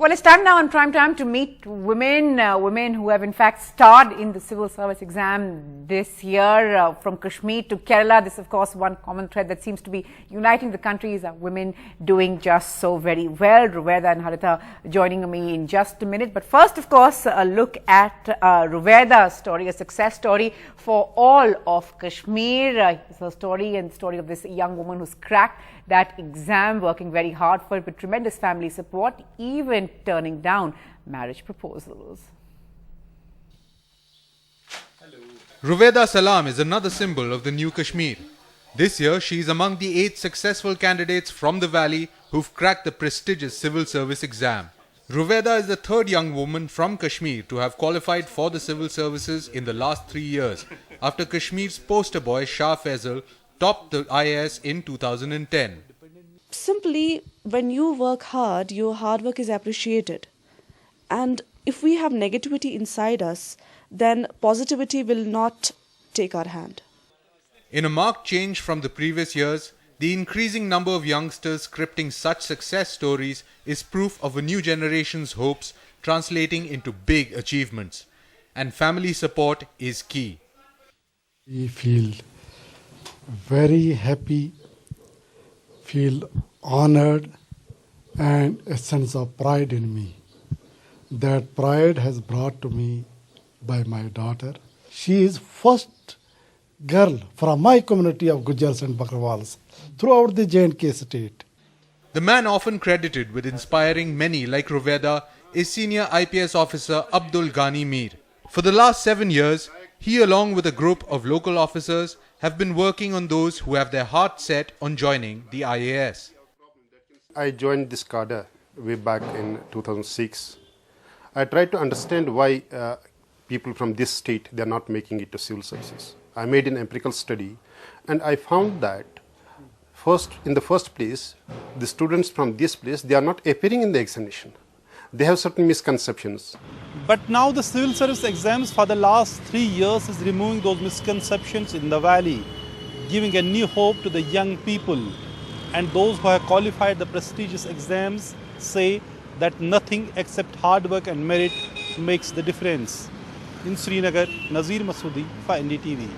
Well, it's time now in prime time to meet women who have in fact starred in the civil service exam this year from Kashmir to Kerala. This, of course, one common thread that seems to be uniting the country is women doing just so very well. Ruvaida and Haritha joining me in just a minute. But first, of course, a look at Ruvaida's story, a success story for all of Kashmir. It's a story and story of this young woman who's cracked that exam, working very hard for it with tremendous family support, even turning down marriage proposals. Ruvaida Salam is another symbol of the new Kashmir. This year, she is among the 8 successful candidates from the valley who've cracked the prestigious civil service exam. Ruvaida is the 3rd young woman from Kashmir to have qualified for the civil services in the last 3 years, after Kashmir's poster boy Shah Faisal topped the IAS in 2010. Simply, when you work hard, your hard work is appreciated. And if we have negativity inside us, then positivity will not take our hand. In a marked change from the previous years, the increasing number of youngsters scripting such success stories is proof of a new generation's hopes translating into big achievements. And family support is key. We feel very happy, feel honored, and a sense of pride in me. That pride has brought to me by my daughter. She is first girl from my community of Gujars and Bakrwals throughout the J&K state. The man often credited with inspiring many like Ruvaida is senior IPS officer Abdul Ghani Mir. For the last 7 years, he along with a group of local officers have been working on those who have their heart set on joining the IAS. I joined this cadre way back in 2006. I tried to understand why people from this state, they are not making it to civil services. I made an empirical study and I found that in the first place, the students from this place, they are not appearing in the examination. They have certain misconceptions. But now the civil service exams for the last 3 years is removing those misconceptions in the valley, giving a new hope to the young people. And those who have qualified the prestigious exams say that nothing except hard work and merit makes the difference. In Srinagar, Nazir Masoodi for NDTV.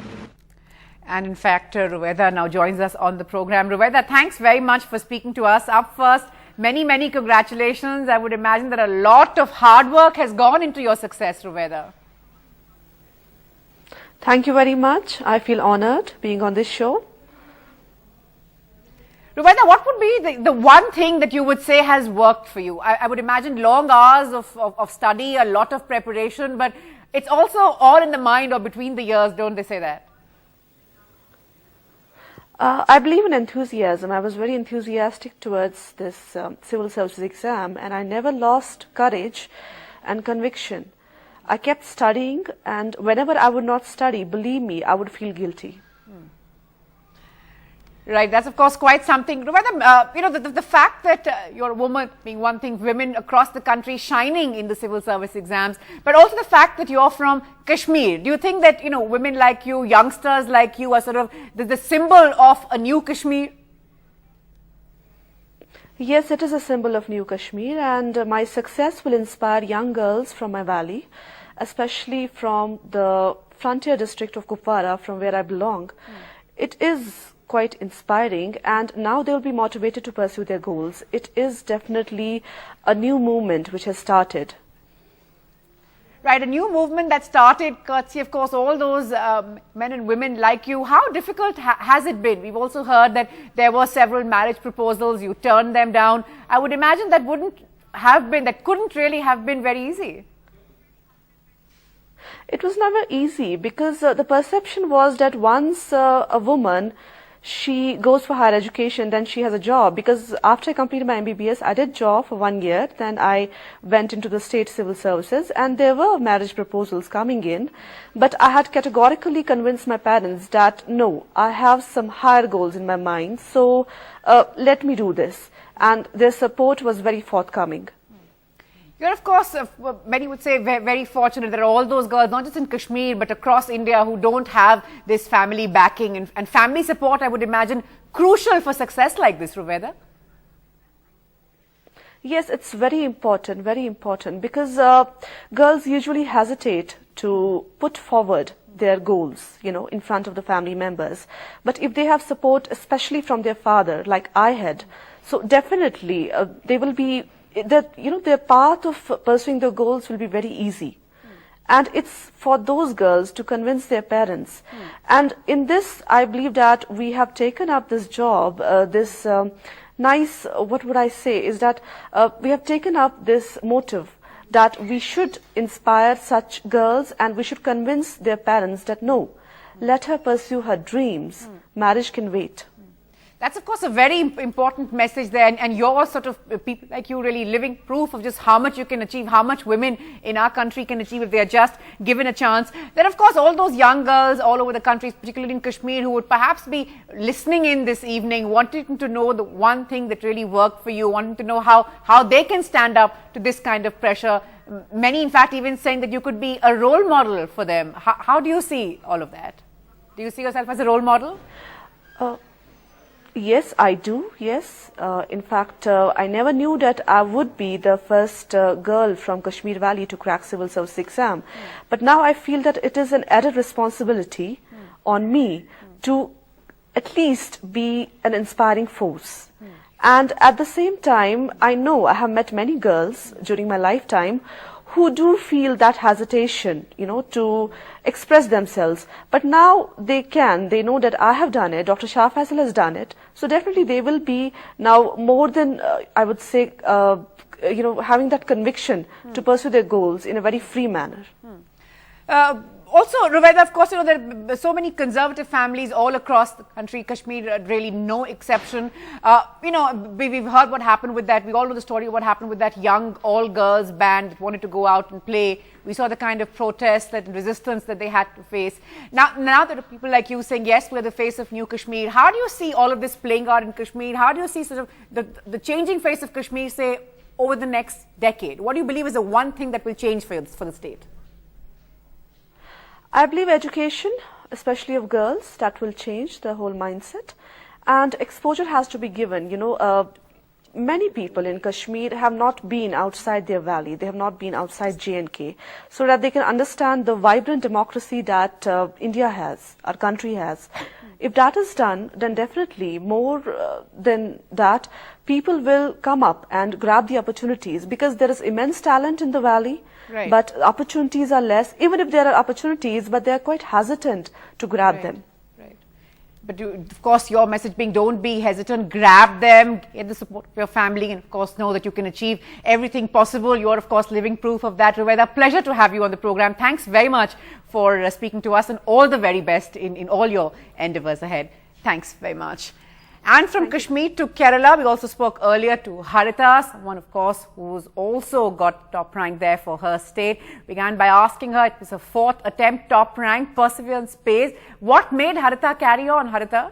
And in fact, Ruvaida now joins us on the program. Ruvaida, thanks very much for speaking to us. Up first, many congratulations. I would imagine that a lot of hard work has gone into your success, Ruvaida. Thank you very much. I feel honored being on this show. Ruvaida, what would be the one thing that you would say has worked for you? I would imagine long hours of study, a lot of preparation, but it's also all in the mind or between the ears, don't they say that? I believe in enthusiasm. I was very enthusiastic towards this civil services exam, and I never lost courage and conviction. I kept studying, and whenever I would not study, believe me, I would feel guilty. Right, that's of course quite something. Ruvaida, the fact that you're a woman, being one thing, women across the country shining in the civil service exams, but also the fact that you're from Kashmir. Do you think that, women like you, youngsters like you are sort of the symbol of a new Kashmir? Yes, it is a symbol of new Kashmir, and my success will inspire young girls from my valley, especially from the frontier district of Kupwara, from where I belong. It is quite inspiring, and now they will be motivated to pursue their goals. It is definitely a new movement which has started. Right, a new movement that started courtesy, of course, all those men and women like you. How difficult has it been? We've also heard that there were several marriage proposals, you turned them down. I would imagine that couldn't really have been very easy. It was never easy because the perception was that once a woman, she goes for higher education, then she has a job. Because after I completed my MBBS, I did job for 1 year. Then I went into the state civil services, and there were marriage proposals coming in. But I had categorically convinced my parents that no, I have some higher goals in my mind, so let me do this. And their support was very forthcoming. You're, of course, many would say very fortunate. There are all those girls, not just in Kashmir, but across India who don't have this family backing and family support, I would imagine, crucial for success like this, Ruvaida. Yes, it's very important because girls usually hesitate to put forward their goals, in front of the family members. But if they have support, especially from their father, like I had, so definitely they will be, their path of pursuing their goals will be very easy. And it's for those girls to convince their parents. And in this, I believe that we have taken up this job, this nice, what would I say, is that we have taken up this motive that we should inspire such girls and we should convince their parents that no, let her pursue her dreams. Marriage can wait. That's, of course, a very important message there, and you're sort of people like you really living proof of just how much you can achieve, how much women in our country can achieve if they are just given a chance. Then, of course, all those young girls all over the country, particularly in Kashmir, who would perhaps be listening in this evening, wanting to know the one thing that really worked for you, wanting to know how they can stand up to this kind of pressure. Many, in fact, even saying that you could be a role model for them. How do you see all of that? Do you see yourself as a role model? Yes, I do, yes. In fact, I never knew that I would be the first girl from Kashmir Valley to crack civil service exam. But now I feel that it is an added responsibility on me to at least be an inspiring force. And at the same time, I know I have met many girls during my lifetime who do feel that hesitation, to express themselves. But now they know that I have done it, Dr. Shah Faisal has done it. So definitely they will be now more than, I would say, having that conviction to pursue their goals in a very free manner. Also, Ruvaida, of course, there are so many conservative families all across the country, Kashmir really no exception. We've heard what happened with that. We all know the story of what happened with that young all-girls band that wanted to go out and play. We saw the kind of protest and resistance that they had to face. Now there are people like you saying, yes, we're the face of New Kashmir. How do you see all of this playing out in Kashmir? How do you see sort of the changing face of Kashmir, say, over the next decade? What do you believe is the one thing that will change for the state? I believe education, especially of girls, that will change the whole mindset. And exposure has to be given. Many people in Kashmir have not been outside their valley. They have not been outside J&K, so that they can understand the vibrant democracy that India has, our country has. If that is done, then definitely more than that, people will come up and grab the opportunities, because there is immense talent in the valley. Right. But opportunities are less, even if there are opportunities, but they are quite hesitant to grab them. Right. But of course, your message being don't be hesitant, grab them, get the support of your family, and of course know that you can achieve everything possible. You're of course living proof of that, Ruvaida. Pleasure to have you on the program. Thanks very much for speaking to us, and all the very best in all your endeavors ahead. Thanks very much. And from Kashmir to Kerala, we also spoke earlier to Harita, someone, of course, who's also got top rank there for her state. Began by asking her, it was her fourth attempt, top rank, perseverance pays. What made Harita carry on, Harita?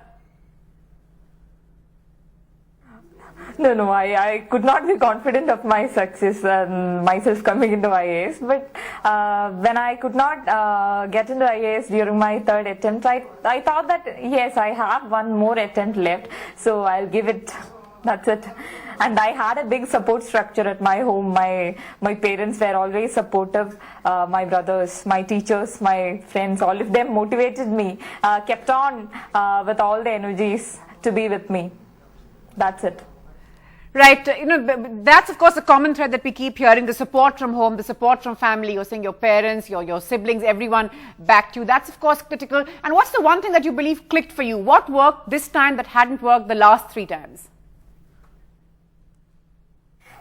No, I could not be confident of my success and myself coming into IAS. But when I could not get into IAS during my third attempt, I thought that yes, I have one more attempt left, so I'll give it. That's it. And I had a big support structure at my home. My parents were always supportive. My brothers, my teachers, my friends, all of them motivated me, kept on with all the energies to be with me. That's it. Right. That's of course a common thread that we keep hearing, the support from home, the support from family. You're saying your parents, your siblings, everyone backed you. That's of course critical. And what's the one thing that you believe clicked for you? What worked this time that hadn't worked the last 3 times?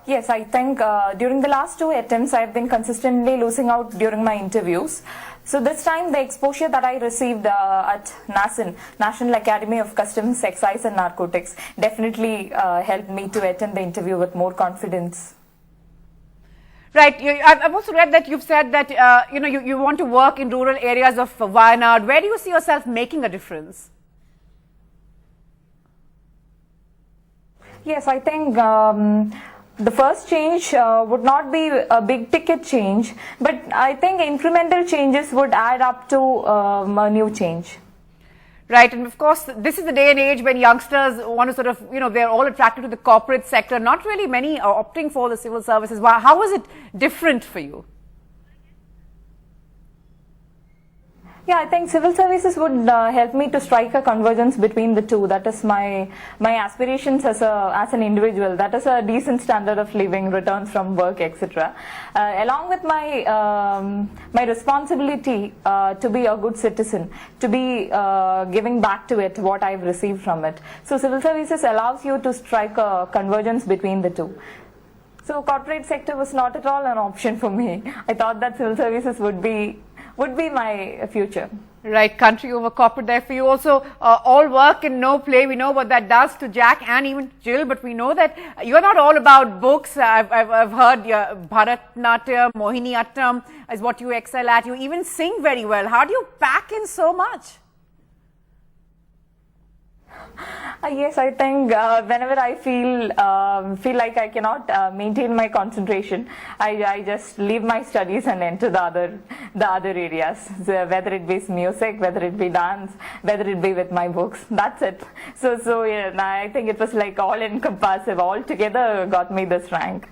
Yes, I think during the last 2 attempts, I've been consistently losing out during my interviews. So this time, the exposure that I received at NACN, National Academy of Customs, Excise and Narcotics, definitely helped me to attend the interview with more confidence. Right. I've also read that you've said that you want to work in rural areas of Wayanad. Where do you see yourself making a difference? Yes, I think the first change would not be a big ticket change, but I think incremental changes would add up to a new change. Right, and of course, this is the day and age when youngsters want to sort of, they're all attracted to the corporate sector. Not really many are opting for the civil services. How was it different for you? Yeah, I think civil services would help me to strike a convergence between the two. That is my aspirations as an individual. That is a decent standard of living, returns from work, etc. Along with my responsibility to be a good citizen, to be giving back to it what I've received from it. So civil services allows you to strike a convergence between the two. So corporate sector was not at all an option for me. I thought that civil services would be my future. Right, country over corporate there for you. Also, all work and no play. We know what that does to Jack and even Jill, but we know that you're not all about books. I've heard Bharatnatyam, Mohiniyattam is what you excel at. You even sing very well. How do you pack in so much? Yes, I think whenever I feel like I cannot maintain my concentration, I just leave my studies and enter the other areas. So whether it be music, whether it be dance, whether it be with my books, that's it. So yeah, I think it was like all encompassive, all together got me this rank.